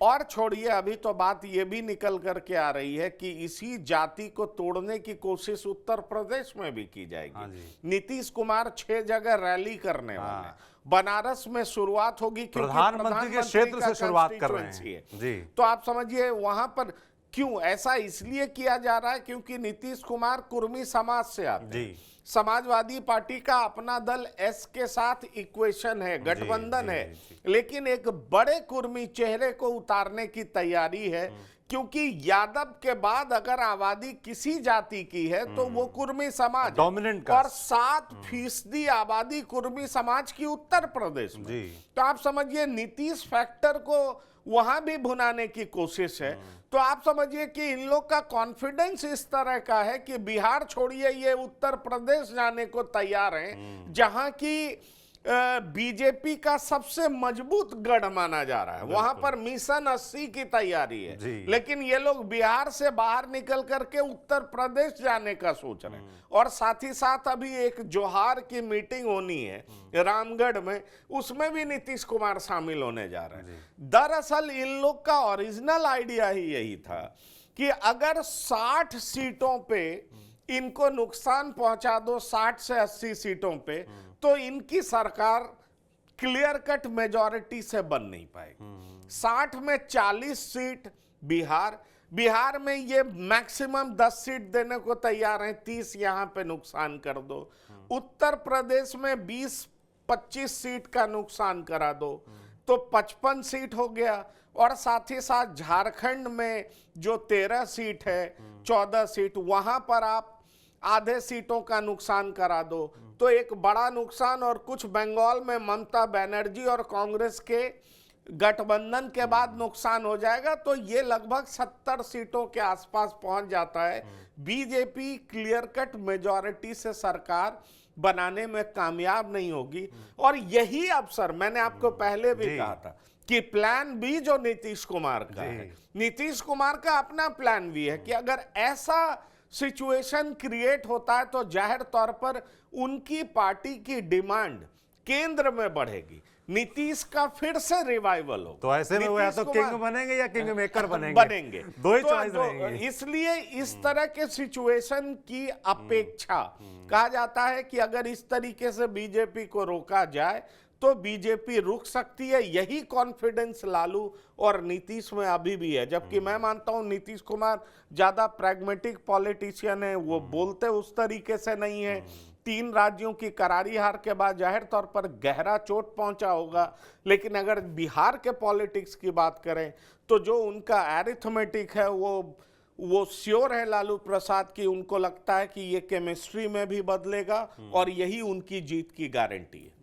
और छोड़िए, अभी तो बात ये भी निकल करके आ रही है कि इसी जाति को तोड़ने की कोशिश उत्तर प्रदेश में भी की जाएगी। नीतीश कुमार 6 जगह रैली करने वाले हैं। बनारस में शुरुआत होगी क्योंकि प्रधानमंत्री के क्षेत्र से शुरुआत कर रहे हैं जी। तो आप समझिए वहां पर क्यों ऐसा इसलिए किया जा रहा है क्योंकि नीतीश कुमार कुर्मी समाज से आते हैं। समाजवादी पार्टी का अपना दल एस के साथ इक्वेशन है, गठबंधन है, लेकिन एक बड़े कुर्मी चेहरे को उतारने की तैयारी है क्योंकि यादव के बाद अगर आबादी किसी जाति की है तो वो कुर्मी समाज डोमिनेंट और 7% आबादी कुर्मी समाज की उत्तर प्रदेश में। तो आप समझिए नीतीश फैक्टर को वहां भी भुनाने की कोशिश है। तो आप समझिए कि इन लोग का कॉन्फिडेंस इस तरह का है कि बिहार छोड़िए, ये उत्तर प्रदेश जाने को तैयार हैं जहां की बीजेपी का सबसे मजबूत गढ़ माना जा रहा है। वहां पर मिशन 80 की तैयारी है, लेकिन ये लोग बिहार से बाहर निकल करके उत्तर प्रदेश जाने का सोच रहे हैं। और साथ ही साथ अभी एक जोहार की मीटिंग होनी है रामगढ़ में, उसमें भी नीतीश कुमार शामिल होने जा रहे हैं। दरअसल इन लोग का ओरिजिनल आइडिया ही यही था कि अगर 60 सीटों पे इनको नुकसान पहुंचा दो, 60 से 80 सीटों पे, तो इनकी सरकार क्लियर कट मेजॉरिटी से बन नहीं पाएगी। 60 में 40 सीट बिहार में ये मैक्सिमम 10 सीट देने को तैयार हैं, 30 यहां पे नुकसान कर दो। उत्तर प्रदेश में 20-25 सीट का नुकसान करा दो तो 55 सीट हो गया। और साथ ही साथ झारखंड में जो 13 सीट है, 14 सीट, वहां पर आप आधे सीटों का नुकसान करा दो तो एक बड़ा नुकसान। और कुछ बंगाल में ममता बनर्जी और कांग्रेस के गठबंधन के बाद नुकसान हो जाएगा। तो ये लगभग 70 सीटों के आसपास पहुंच जाता है। बीजेपी क्लियर कट मेजॉरिटी से सरकार बनाने में कामयाब नहीं होगी। और यही अवसर मैंने आपको पहले भी कहा था कि प्लान बी जो नीतीश कुमार का है, नीतीश कुमार का अपना प्लान बी है कि अगर ऐसा सिचुएशन क्रिएट होता है तो जाहिर तौर पर उनकी पार्टी की डिमांड केंद्र में बढ़ेगी, नीतीश का फिर से रिवाइवल हो। तो ऐसे में वो या तो किंग बनेंगे या किंग मेकर बनेंगे दो ही चॉइस रहेंगे। इसलिए इस तरह के सिचुएशन की अपेक्षा कहा जाता है कि अगर इस तरीके से बीजेपी को रोका जाए तो बीजेपी रुक सकती है। यही कॉन्फिडेंस लालू और नीतीश में अभी भी है, जबकि मैं मानता हूं नीतीश कुमार ज्यादा प्रैग्मेटिक पॉलिटिशियन है, वो बोलते उस तरीके से नहीं है। 3 राज्यों की करारी हार के बाद जाहिर तौर पर गहरा चोट पहुंचा होगा, लेकिन अगर बिहार के पॉलिटिक्स की बात करें तो जो उनका एरिथमेटिक है वो श्योर है लालू प्रसाद की। उनको लगता है कि ये केमिस्ट्री में भी बदलेगा और यही उनकी जीत की गारंटी है।